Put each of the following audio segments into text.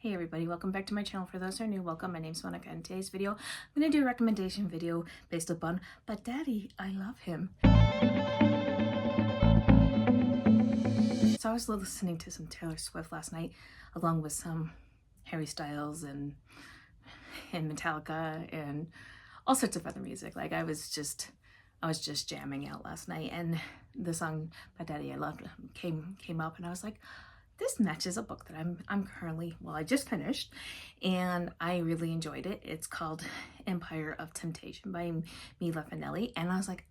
Hey everybody, welcome back to my channel. For those who are new, welcome. My name's Monica. In today's video, I'm going to do a recommendation video based upon But Daddy, I Love Him. So I was listening to some Taylor Swift last night, along with some Harry Styles and Metallica and all sorts of other music. Like I was just jamming out last night, and the song But Daddy, I Love Him came up, and I was like, this matches a book that I'm currently, well, I just finished, and I really enjoyed it. It's called Empire of Temptation by Mila Finelli, and I was like,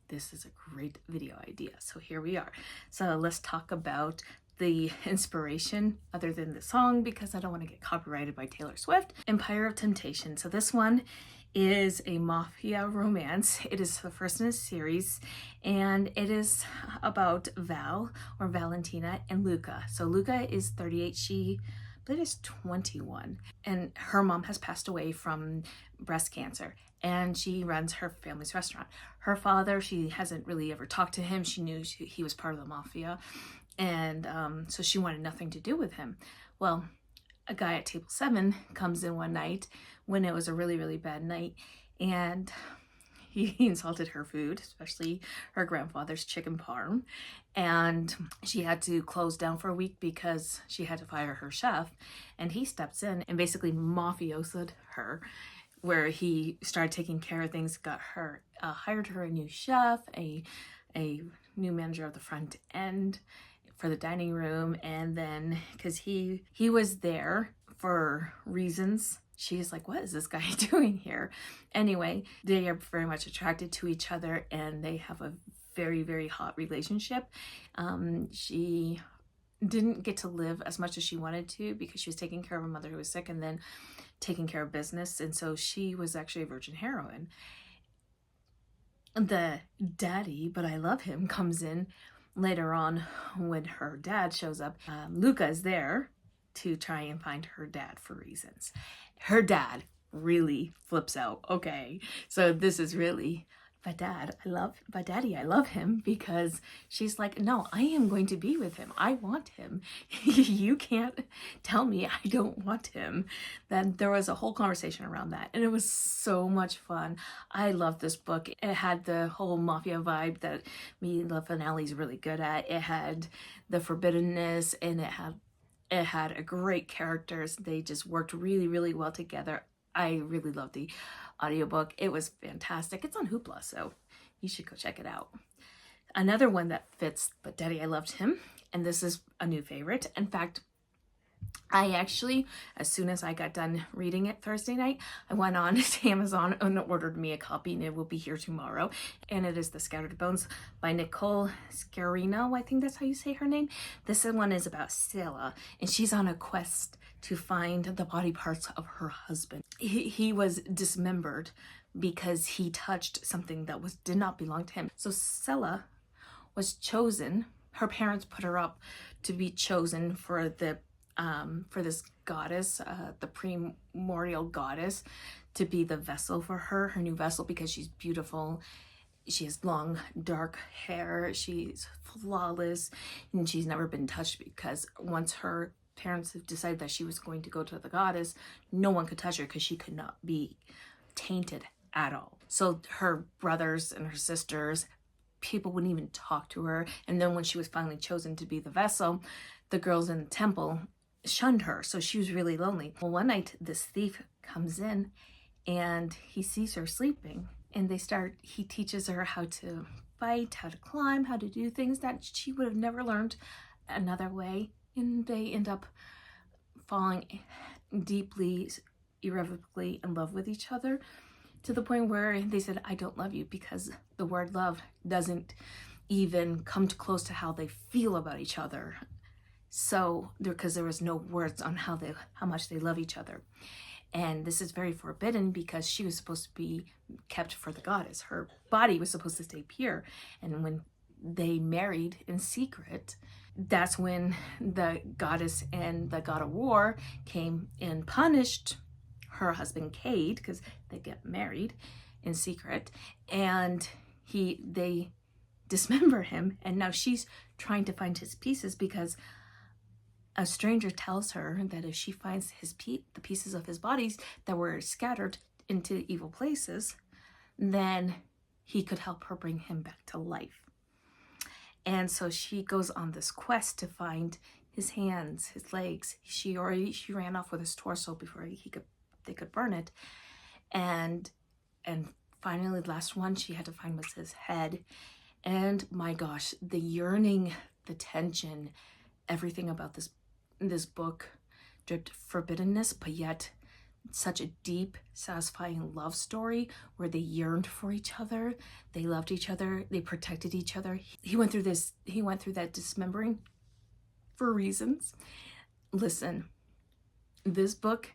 this is a great video idea. So here we are. So let's talk about the inspiration other than the song, because I don't want to get copyrighted by Taylor Swift. Empire of Temptation. So this one is a mafia romance. It is the first in a series, and it is about Val, or Valentina, and Luca. So Luca is 38. She, I believe, is 21, and her mom has passed away from breast cancer, and she runs her family's restaurant. Her father, she hasn't really ever talked to him. She knew he was part of the mafia, and so she wanted nothing to do with him. Well, a guy at table 7 comes in one night when it was a really, really bad night, and he insulted her food, especially her grandfather's chicken parm, and she had to close down for a week because she had to fire her chef. And he steps in and basically mafiosoed her, where he started taking care of things, got her, hired her a new chef, a new manager of the front end for the dining room. And then because he was there for reasons, she's like, what is this guy doing here? Anyway, they are very much attracted to each other, and they have a very, very hot relationship. She didn't get to live as much as she wanted to because she was taking care of a mother who was sick and then taking care of business, and so she was actually a virgin heroine. The daddy, but I love him, comes in later on when her dad shows up. Luca is there to try and find her dad for reasons. Her dad really flips out. Okay, so this is really, but daddy, I love him, because she's like, no, I am going to be with him. I want him. You can't tell me I don't want him. Then there was a whole conversation around that, and it was so much fun. I love this book. It had the whole mafia vibe that Mila Finelli's really good at. It had the forbiddenness, and it had a great characters. They just worked really, really well together. I really loved the audiobook. It was fantastic. It's on Hoopla, so you should go check it out. Another one that fits But Daddy, I Loved Him, and this is a new favorite. In fact, I actually, as soon as I got done reading it Thursday night, I went on to Amazon and ordered me a copy, and it will be here tomorrow. And it is The Scattered Bones by Nicole Scarano. I think that's how you say her name. This one is about Stella, and she's on a quest to find the body parts of her husband. He was dismembered because he touched something that did not belong to him. So Stella was chosen. Her parents put her up to be chosen for this goddess, the primordial goddess, to be the vessel for her new vessel, because she's beautiful. She has long, dark hair. She's flawless, and she's never been touched, because once her parents decided that she was going to go to the goddess, no one could touch her because she could not be tainted at all. So her brothers and her sisters, people wouldn't even talk to her. And then when she was finally chosen to be the vessel, the girls in the temple shunned her, so she was really lonely. Well, one night this thief comes in, and he sees her sleeping, and he teaches her how to fight, how to climb, how to do things that she would have never learned another way. And they end up falling deeply, irrevocably in love with each other, to the point where they said, I don't love you, because the word love doesn't even come close to how they feel about each other. So because there was no words on how much they love each other. And this is very forbidden, because she was supposed to be kept for the goddess. Her body was supposed to stay pure. And when they married in secret, that's when the goddess and the god of war came and punished her husband Cade, because they get married in secret, and they dismember him. And now she's trying to find his pieces, because a stranger tells her that if she finds the pieces of his bodies that were scattered into evil places, then he could help her bring him back to life. And so she goes on this quest to find his hands, his legs. She ran off with his torso before they could burn it. And finally, the last one she had to find was his head. And my gosh, the yearning, the tension, everything about this book dripped forbiddenness, but yet such a deep, satisfying love story where they yearned for each other, they loved each other, they protected each other. He went through that dismembering for reasons. Listen, this book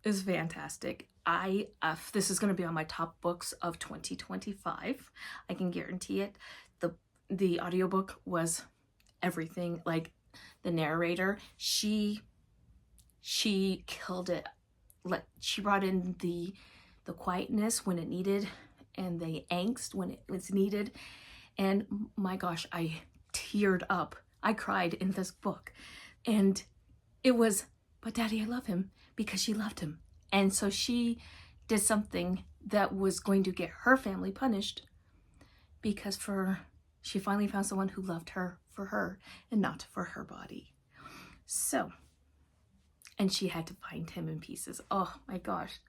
is fantastic. This is going to be on my top books of 2025. I can guarantee it. The audiobook was everything. Like, the narrator, she killed it. She brought in the quietness when it needed and the angst when it was needed. And my gosh, I teared up. I cried in this book. And it was, but Daddy, I love him, because she loved him. And so she did something that was going to get her family punished, because she finally found someone who loved her for her and not for her body. So, and she had to find him in pieces. Oh my gosh.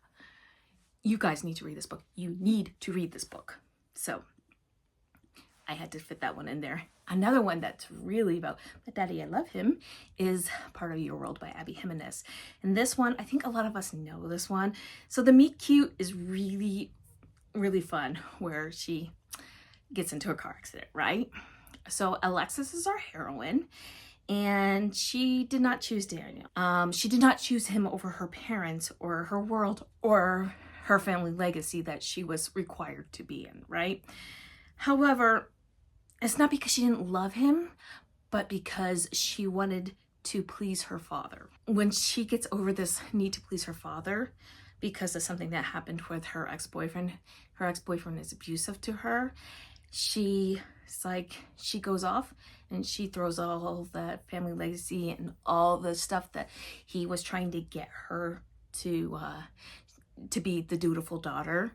You guys need to read this book. You need to read this book. So I had to fit that one in there. Another one that's really about, but Daddy, I love him, is Part of Your World by Abby Jiminez. And this one, I think a lot of us know this one. So the meet cute is really, really fun, where she gets into a car accident, right? So Alexis is our heroine, and she did not choose Daniel. She did not choose him over her parents or her world or her family legacy that she was required to be in, right? However, it's not because she didn't love him, but because she wanted to please her father. When she gets over this need to please her father because of something that happened with her ex-boyfriend is abusive to her, she goes off and she throws all that family legacy and all the stuff that he was trying to get her to be the dutiful daughter,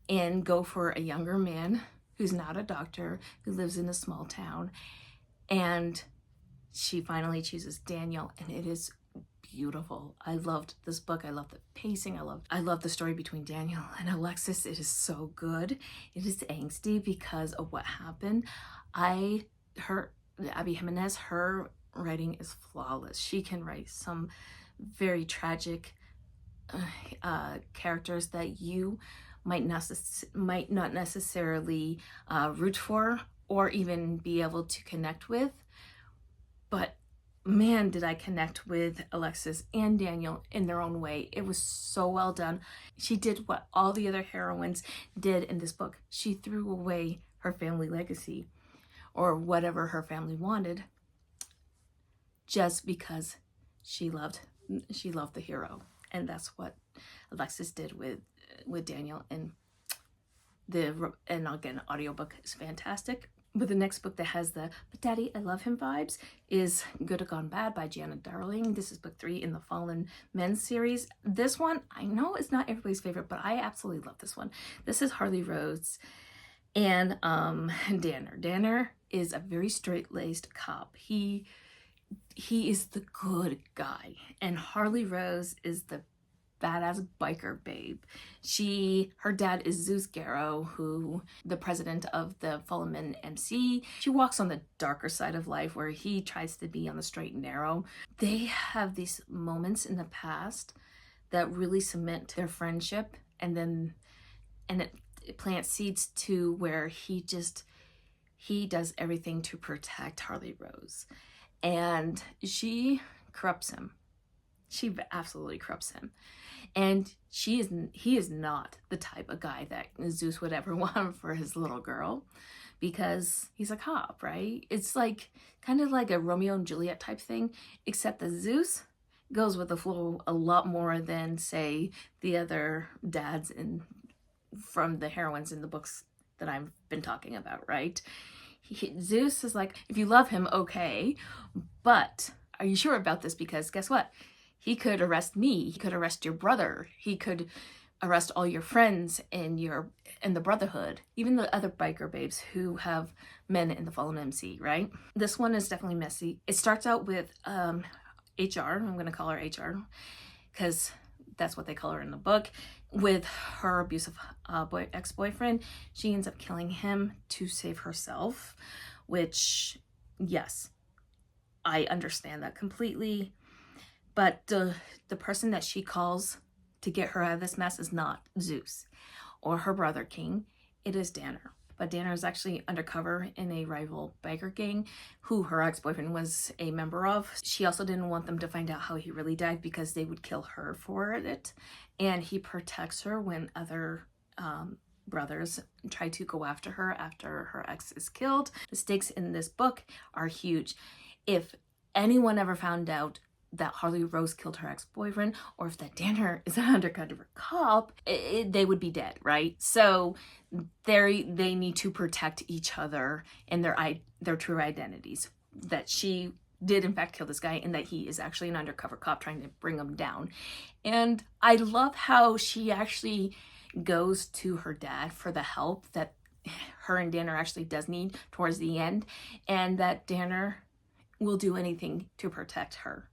and go for a younger man who's not a doctor, who lives in a small town. And she finally chooses Daniel, and it is beautiful. I loved this book. I love the pacing. I love the story between Daniel and Alexis. It is so good. It is angsty because of what happened. Abby Jiminez, her writing is flawless. She can write some very tragic characters that you might not necessarily root for or even be able to connect with. But man, did I connect with Alexis and Daniel in their own way. It was so well done. She did what all the other heroines did in this book. She threw away her family legacy or whatever her family wanted just because she loved the hero. And that's what Alexis did with Daniel. And again, audiobook is fantastic. But the next book that has the "But Daddy, I Love Him" vibes is Good or Gone Bad by Giana Darling. This is book 3 in the Fallen Men series. This one, I know it's not everybody's favorite, but I absolutely love this one. This is Harley Rose and Danner. Danner is a very straight-laced cop. He is the good guy, and Harley Rose is the badass biker babe. Her dad is Zeus Garrow, who the president of the Fallen Men MC. She walks on the darker side of life where he tries to be on the straight and narrow. They have these moments in the past that really cement their friendship, and it plants seeds to where he does everything to protect Harley Rose. And she corrupts him. She absolutely corrupts him. And he is not the type of guy that Zeus would ever want for his little girl, because he's a cop, right? It's like kind of like a Romeo and Juliet type thing, except that Zeus goes with the flow a lot more than, say, the other dads from the heroines in the books that I've been talking about, right? Zeus is like, if you love him, okay, but are you sure about this? Because guess what? He could arrest me. He could arrest your brother. He could arrest all your friends in the Brotherhood, even the other biker babes who have men in the Fallen MC, right? This one is definitely messy. It starts out with HR. I'm going to call her HR because that's what they call her in the book. With her abusive ex-boyfriend, she ends up killing him to save herself, which, yes, I understand that completely. But the person that she calls to get her out of this mess is not Zeus or her brother King. It is Danner. But Danner is actually undercover in a rival biker gang who her ex-boyfriend was a member of. She also didn't want them to find out how he really died because they would kill her for it. And he protects her when other brothers try to go after her ex is killed. The stakes in this book are huge. If anyone ever found out that Harley Rose killed her ex-boyfriend, or if that Danner is an undercover cop, they would be dead, right? So they need to protect each other and their true identities. That she did in fact kill this guy and that he is actually an undercover cop trying to bring him down. And I love how she actually goes to her dad for the help that her and Danner actually does need towards the end, and that Danner will do anything to protect her.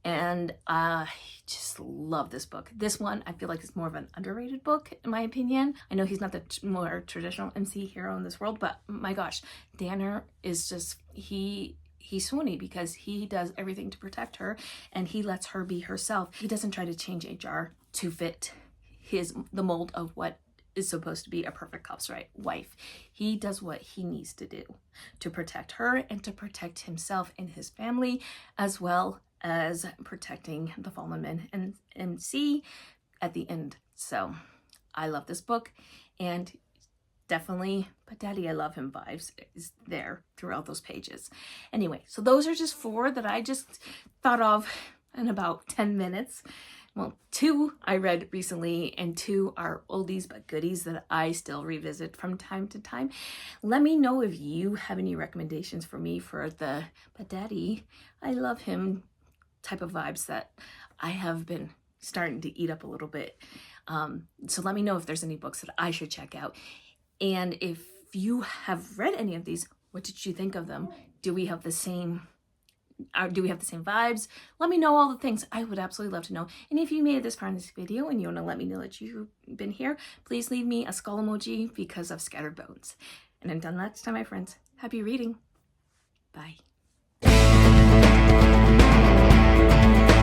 And I just love this book. This one, I feel like it's more of an underrated book, in my opinion. I know he's not the more traditional MC hero in this world, but my gosh, Danner is just, he's swoony because he does everything to protect her and he lets her be herself. He doesn't try to change HR to fit the mold of what is supposed to be a perfect cop's wife. He does what he needs to do to protect her and to protect himself and his family, as well as protecting the fallen men and MC at the end. So I love this book, and definitely but daddy I love him vibes is there throughout those pages. Anyway, so those are just 4 that I just thought of in about 10 minutes. Well, 2 I read recently and 2 are oldies but goodies that I still revisit from time to time. Let me know if you have any recommendations for me for the but daddy I love him type of vibes that I have been starting to eat up a little bit. So let me know if there's any books that I should check out. And if you have read any of these, what did you think of them? Do we have the same vibes? Let me know all the things. I would absolutely love to know. And if you made it this far in this video and you want to let me know that you've been here, please leave me a skull emoji because of scattered bones. And until next time, my friends, happy reading. Bye.